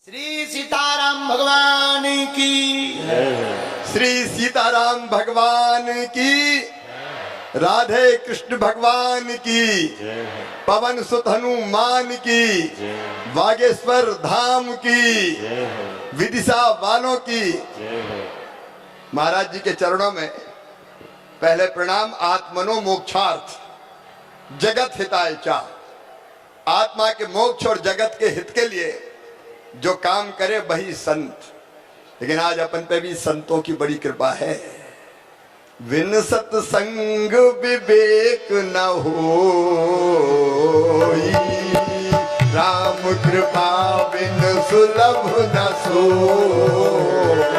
श्री सीताराम भगवान की, श्री सीताराम भगवान की, राधे कृष्ण भगवान की, पवन सुत हनुमान की, बागेश्वर धाम की, विदिशा वालों की। महाराज जी के चरणों में पहले प्रणाम। आत्मनो मोक्षार्थ जगत हिताय चा। आत्मा के मोक्ष और जगत के हित के लिए जो काम करे वही संत। लेकिन आज अपन पे भी संतों की बड़ी कृपा है। बिन सत्संग विवेक न होई, राम कृपा बिन सुलभ न सोई।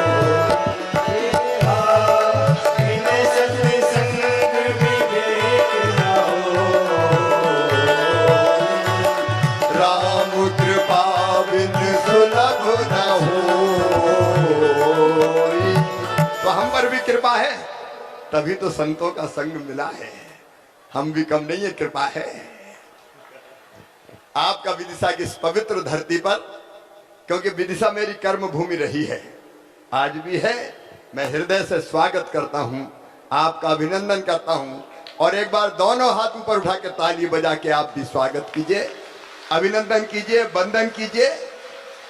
कृपा है तभी तो संतों का संग मिला है। हम भी कम नहीं है, कृपा है आपका विदिशा की इस पवित्र धरती पर, क्योंकि विदिशा मेरी कर्म भूमि रही है, आज भी है। मैं हृदय से स्वागत करता हूं, आपका अभिनंदन करता हूं। और एक बार दोनों हाथ ऊपर उठा के ताली बजा के आप भी स्वागत कीजिए, अभिनंदन कीजिए, वंदन कीजिए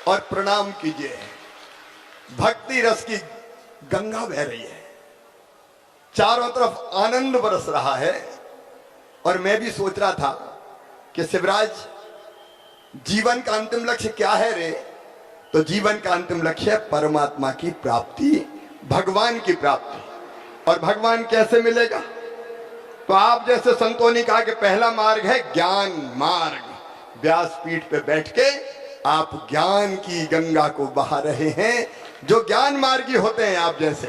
और प्रणाम कीजिए। भक्ति रस की गंगा बह रही है, चारों तरफ आनंद बरस रहा है। और मैं भी सोच रहा था कि शिवराज, जीवन का अंतिम लक्ष्य क्या है रे? तो जीवन का अंतिम लक्ष्य है परमात्मा की प्राप्ति, भगवान की प्राप्ति। और भगवान कैसे मिलेगा? तो आप जैसे संतों ने कहा कि पहला मार्ग है ज्ञान मार्ग। व्यासपीठ पे बैठ के आप ज्ञान की गंगा को बहा रहे हैं। जो ज्ञान मार्गी होते हैं आप जैसे,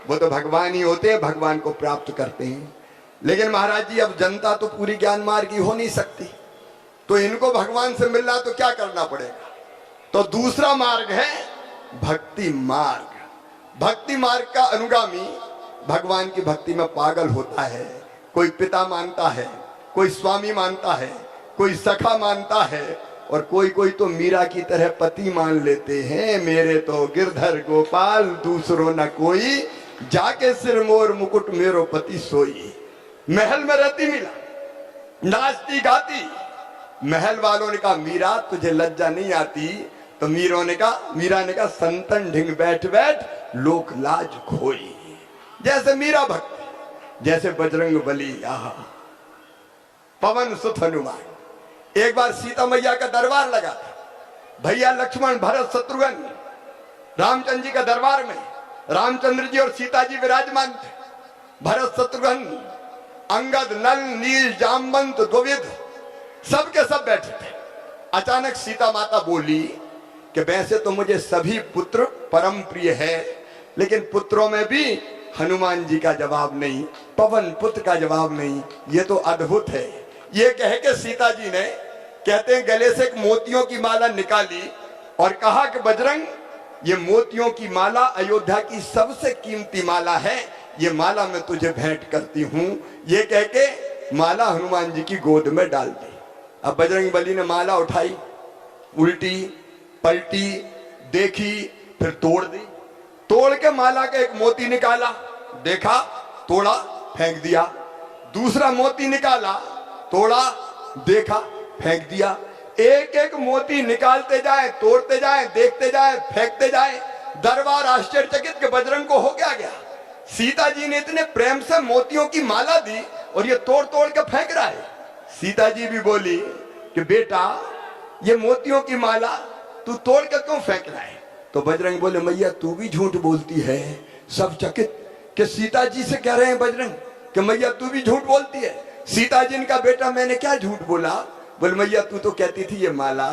वो तो भगवान ही होते हैं, भगवान को प्राप्त करते हैं। लेकिन महाराज जी, अब जनता तो पूरी ज्ञान मार्गी हो नहीं सकती, तो इनको भगवान से मिलना तो क्या करना पड़ेगा? तो दूसरा मार्ग है भक्ति मार्ग। भक्ति मार्ग का अनुगामी भगवान की भक्ति में पागल होता है। कोई पिता मानता है, कोई स्वामी मानता है, कोई सखा मानता है, और कोई कोई तो मीरा की तरह पति मान लेते हैं। मेरे तो गिरधर गोपाल दूसरों न कोई, जाके सिर मोर मुकुट मेरो पति सोई। महल में रहती मीरा, नाचती गाती। महल वालों ने कहा मीरा तुझे लज्जा नहीं आती? तो मीरा ने कहा संतन ढिंग बैठ बैठ लोक लाज खोई। जैसे मीरा भक्ति, जैसे बजरंग बली, आहा पवन सुत हनुमान। एक बार सीता मैया का दरबार लगा था। भैया लक्ष्मण भरत शत्रुघ्न रामचंद्र जी का दरबार में रामचंद्र जी और सीता जी विराजमान थे। भरत शत्रुघ्न अंगद नल नील जामवंत द्विविध सबके सब बैठे थे। अचानक सीता माता बोली कि वैसे तो मुझे सभी पुत्र परम प्रिय है, लेकिन पुत्रों में भी हनुमान जी का जवाब नहीं, पवन पुत्र का जवाब नहीं। ये तो अद्भुत है। ये कह के सीता जी ने, कहते हैं, गले से एक मोतियों की माला निकाली और कहा कि बजरंग, ये मोतियों की माला अयोध्या की सबसे कीमती माला है, ये माला मैं तुझे भेंट करती हूं। ये कह के माला हनुमान जी की गोद में डाल दी। अब बजरंग बली ने माला उठाई, उल्टी पलटी, देखी, फिर तोड़ दी। तोड़ के माला का एक मोती निकाला, देखा, तोड़ा, फेंक दिया। दूसरा मोती निकाला, तोड़ा, देखा, फेंक दिया। एक एक मोती निकालते जाए, तोड़ते जाए, देखते जाए, फेंकते जाए। दरबार आश्चर्यचकित के बजरंग को हो गया। सीता जी ने इतने प्रेम से मोतियों की माला दी और ये तोड़ तोड़ के फेंक रहा है। सीता जी भी बोली कि बेटा, ये मोतियों की माला तू तोड़ के क्यों फेंक रहा है? तो बजरंग बोले, मैया तू भी झूठ बोलती है। सब चकित कि सीता जी से कह रहे हैं बजरंग कि मैया तू भी झूठ बोलती है। सीता जी का बेटा, मैंने क्या झूठ बोला? बोल मैया तू तो कहती थी ये माला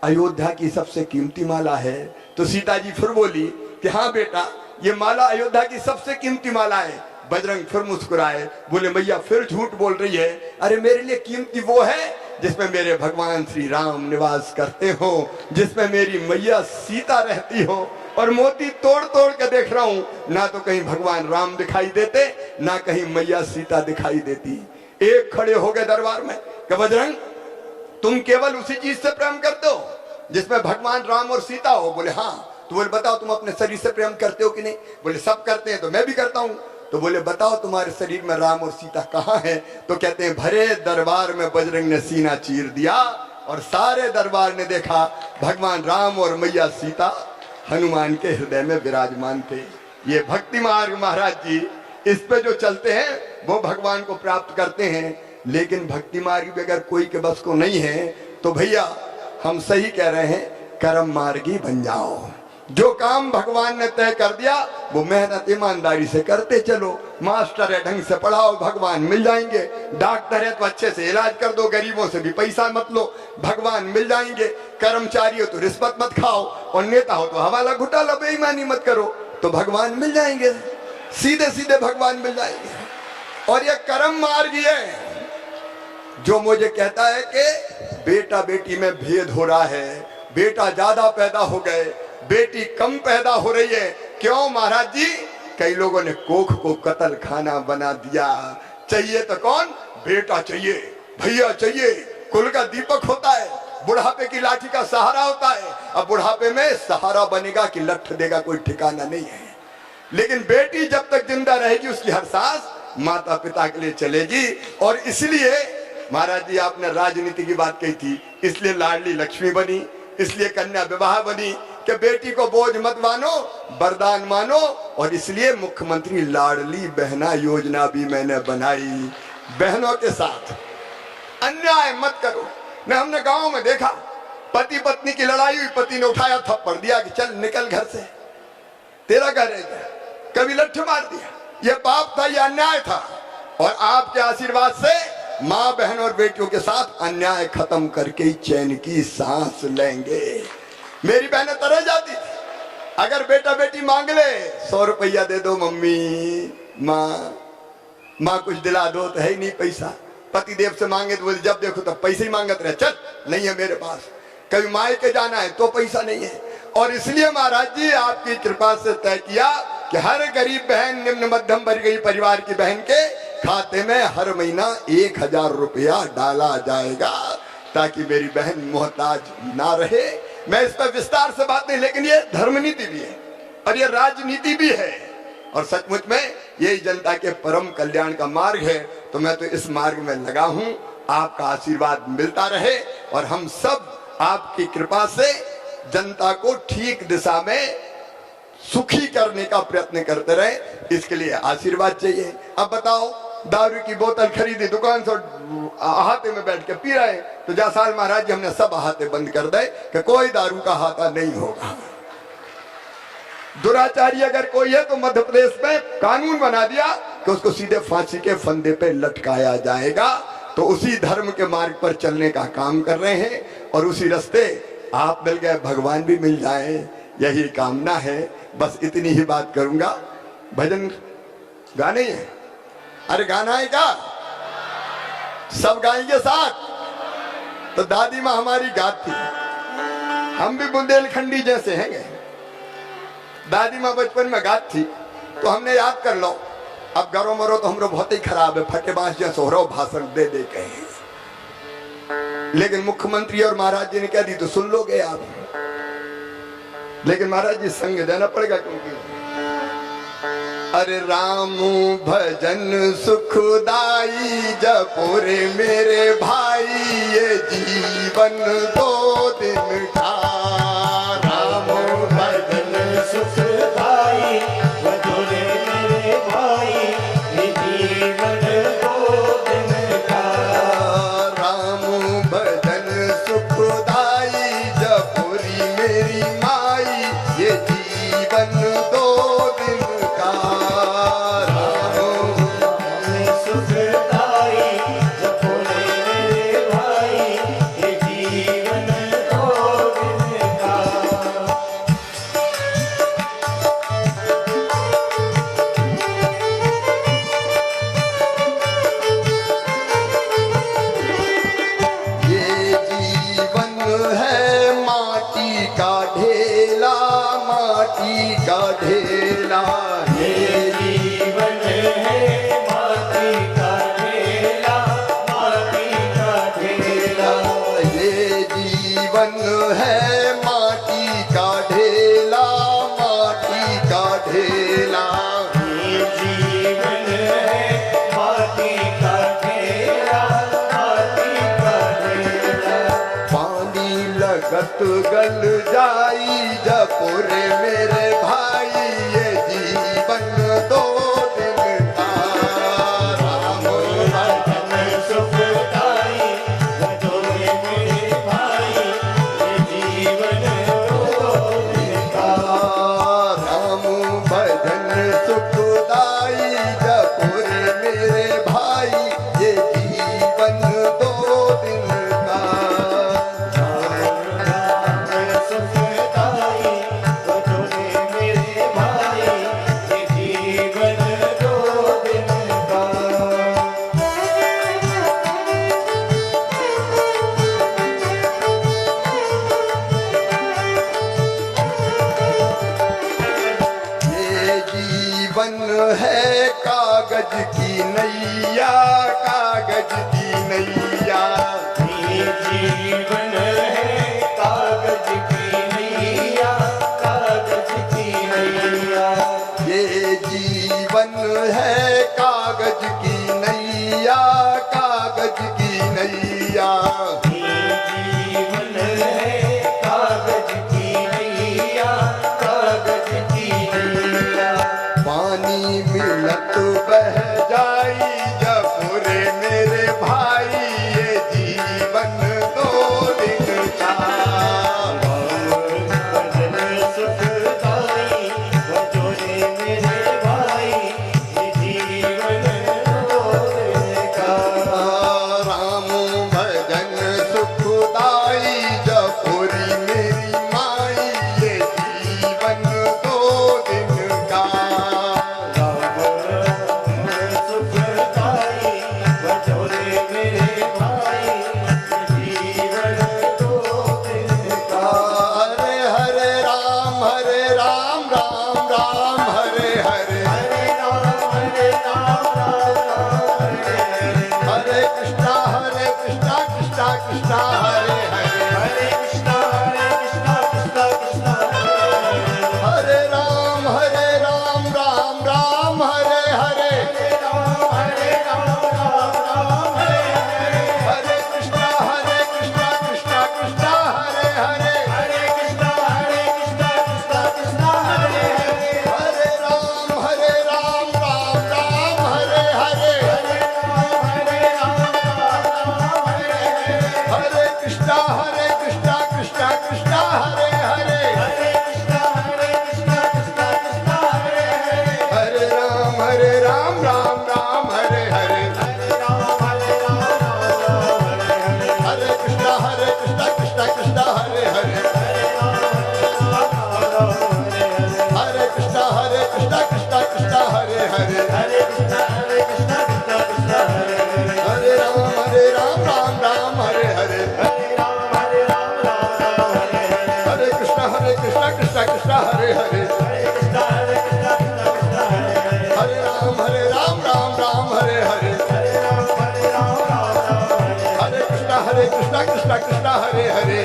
अयोध्या की सबसे कीमती माला है। तो सीता जी फिर बोली कि हाँ बेटा, ये माला अयोध्या की सबसे कीमती माला है। बजरंग फिर मुस्कुराए, बोले मैया फिर झूठ बोल रही है। अरे मेरे लिए कीमती वो है जिसमें मेरे भगवान श्री राम निवास करते हो, जिसमें मेरी मैया सीता रहती हो। और मोती तोड़ तोड़ के देख रहा हूं, ना तो कहीं भगवान राम दिखाई देते, ना कहीं मैया सीता दिखाई देती। एक खड़े हो गए दरबार में कि बजरंग, तुम केवल उसी चीज से प्रेम करते हो जिसमें भगवान राम और सीता हो। बोले हाँ। तो बोले बताओ तुम अपने शरीर से प्रेम करते हो कि नहीं? बोले सब करते हैं, तो मैं भी करता हूँ। तो बोले बताओ तुम्हारे शरीर में राम और सीता कहाँ है? तो कहते हैं भरे दरबार में बजरंग ने सीना चीर दिया और सारे दरबार ने देखा भगवान राम और मैया सीता हनुमान के हृदय में विराजमान थे। ये भक्ति मार्ग महाराज जी, इस पे जो चलते हैं वो भगवान को प्राप्त करते हैं। लेकिन भक्ति मार्ग भी अगर कोई के बस को नहीं है तो भैया हम सही कह रहे हैं, कर्म मार्गी बन जाओ। जो काम भगवान ने तय कर दिया वो मेहनत ईमानदारी से करते चलो। मास्टर है ढंग से पढ़ाओ, भगवान मिल जाएंगे। डॉक्टर है तो अच्छे से इलाज कर दो, गरीबों से भी पैसा मत लो, भगवान मिल जाएंगे। कर्मचारी हो तो रिश्वत मत खाओ, और नेता हो तो हवाला घोटाला बेईमानी मत करो, तो भगवान मिल जाएंगे। सीधे सीधे भगवान मिल जाएंगे। और ये कर्म मार्ग है जो मुझे कहता है कि बेटा बेटी में भेद हो रहा है, बेटा ज्यादा पैदा हो गए, बेटी कम पैदा हो रही है। क्यों महाराज जी? कई लोगों ने कोख को कत्ल खाना बना दिया। चाहिए तो कौन? बेटा चाहिए, भैया चाहिए, कुल का दीपक होता है, बुढ़ापे की लाठी का सहारा होता है। अब बुढ़ापे में सहारा बनेगा कि लठ देगा कोई ठिकाना नहीं है। लेकिन बेटी जब तक जिंदा रहेगी उसकी हर सांस माता पिता के लिए चलेगी। और इसलिए महाराज जी आपने राजनीति की बात कही थी, इसलिए लाडली लक्ष्मी बनी, इसलिए कन्या विवाह बनी कि बेटी को बोझ मत मानो, वरदान मानो। और इसलिए मुख्यमंत्री लाडली बहना योजना भी मैंने बनाई। बहनों के साथ अन्याय मत करो। न हमने गांव में देखा पति पत्नी की लड़ाई हुई, पति ने उठाया थप्पड़ दिया कि चल निकल घर से, तेरा घर है क्या? कभी लठ मार दिया। यह पाप था, यह अन्याय था। और आपके आशीर्वाद से माँ बहन और बेटियों के साथ अन्याय खत्म करके ही चैन की सांस लेंगे। मेरी बहनें तरह जाती थी, अगर बेटा बेटी मांग ले 100 रुपया दे दो मम्मी, माँ कुछ दिला दो, तो है ही नहीं पैसा। पति देव से मांगे तो बोले जब देखो तब पैसे ही मांगत रहे, चल नहीं है मेरे पास। कभी माए के जाना है तो पैसा नहीं है। और इसलिए महाराज जी आपकी कृपा से तय किया कि हर गरीब बहन, निम्न मध्यम वर्गीय परिवार की बहन के खाते में हर महीना 1000 रुपया डाला जाएगा, ताकि मेरी बहन मोहताज ना रहे। मैं इस पर विस्तार से बात नहीं, लेकिन ये धर्म नीति भी है और ये राजनीति भी है, और सचमुच में यही जनता के परम कल्याण का मार्ग है। तो मैं तो इस मार्ग में लगा हूं। आपका आशीर्वाद मिलता रहे और हम सब आपकी कृपा से जनता को ठीक दिशा में सुखी करने का प्रयत्न करते रहे, इसके लिए आशीर्वाद चाहिए। अब बताओ, दारू की बोतल खरीदी दुकान से, अहाते में बैठ के पी रहे, तो जासाल महाराज जी हमने सब अहाते बंद कर दे कि कोई दारू का अहाता नहीं होगा। दुराचारी अगर कोई है तो मध्य प्रदेश में कानून बना दिया कि उसको सीधे फांसी के फंदे पे लटकाया जाएगा। तो उसी धर्म के मार्ग पर चलने का काम कर रहे हैं, और उसी रास्ते आप मिल गए, भगवान भी मिल जाए, यही कामना है। बस इतनी ही बात करूंगा। भजन गाने हैं? अरे गाना है क्या? सब गाएंगे साथ। तो दादी माँ हमारी गाती, हम भी बुंदेलखंडी जैसे हैं। दादी माँ बचपन में गात थी तो हमने याद कर लो। अब घरों मरो तो हमरो बहुत ही खराब है, फटे बांस जैसे हो रहा भाषण दे दे के। लेकिन मुख्यमंत्री और महाराज जी ने कह दी तो सुन लोगे आप। लेकिन महाराज जी संग देना पड़ेगा, क्योंकि अरे राम भजन सुखदाई जपुरे मेरे भाई, ये जीवन 2 दिन का। राम भजन सुखदाई जपुरे मेरे भाई, ये जीवन 2 दिन का। राम भजन सुखदाई जपुरी मेरी माई, ये जीवन 2 दिन का। जीवन है सुखदाई जपुरे मेरे भाई ये जीवन दो दिन का राम भजन सुखदाई भजोरे मेरे भाई ये जीवन दो दिन का राम भजन सुखदाई जपुरे मेरे भाई ये जीवन दो दिन का सुखदाई भजोरे मेरे भाई ये जीवन दो दिन का ये जीवन है कागज की नैया कागज की नैया ये जीवन है कागज की नैया कागज की नैया ये जीवन है कागज की नैया कागज की नैया ये जीवन है कागज की नैया कागज की नैया पानी मिलत बह जाई जपुरे मेरे भाई ये जीवन दो दिन का भजन सुखदाई भजोरे मेरे भाई ये जीवन दो दिन का राम भजन सुखदाई जपुरी मेरी माई ये जीवन दो दिन का सुखदाई भजोरे मेरे भाई जीवन दो दिन का हरे हरे राम राम राम हरे हरे हरे राम राम हरे हरे कृष्णा कृष्णा कृष्णा हरे हरे हरे कृष्णा कृष्णा कृष्णा हरे राम राम राम हरे हरे हरे राम राम हरे हरे कृष्णा कृष्णा कृष्णा हरे हरे हरे कृष्णा कृष्णा कृष्णा हरे हरे राम राम राम हरे हरे हरे राम हरे कृष्णा कृष्णा कृष्णा हरे हरे हरे कृष्णा कृष्णा कृष्णा हरे हरे राम राम हरे हरे हरे राम हरे कृष्णा कृष्णा हरे हरे हरे कृष्णा कृष्णा हरे हरे हरे कृष्णा कृष्णा कृष्णा हरे हरे राम राम हरे हरे हरे राम हरे हरे कृष्णा कृष्णा हरे हरे हरे कृष्णा कृष्णा कृष्णा हरे हरे राम हरे हरे हरे हरे कृष्णा कृष्णा हरे हरे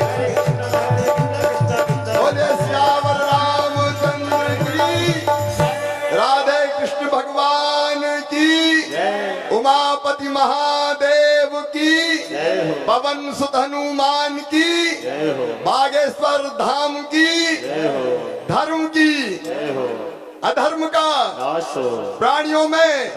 बोले श्यावर रामचंद्र की राधे कृष्ण भगवान की उमापति महादेव की पवन सुत हनुमान की बागेश्वर धाम की धर्म की अधर्म का प्राणियों में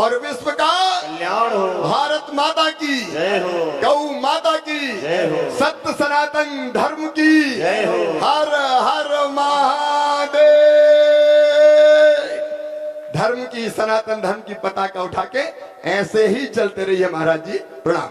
और विश्व का कल्याण हो भारत माता की जय हो गौ माता की जय हो सत्य सनातन धर्म की जय हो हर हर महादेव। धर्म की सनातन धर्म की पताका उठा के ऐसे ही चलते रहिए महाराज जी। प्रणाम।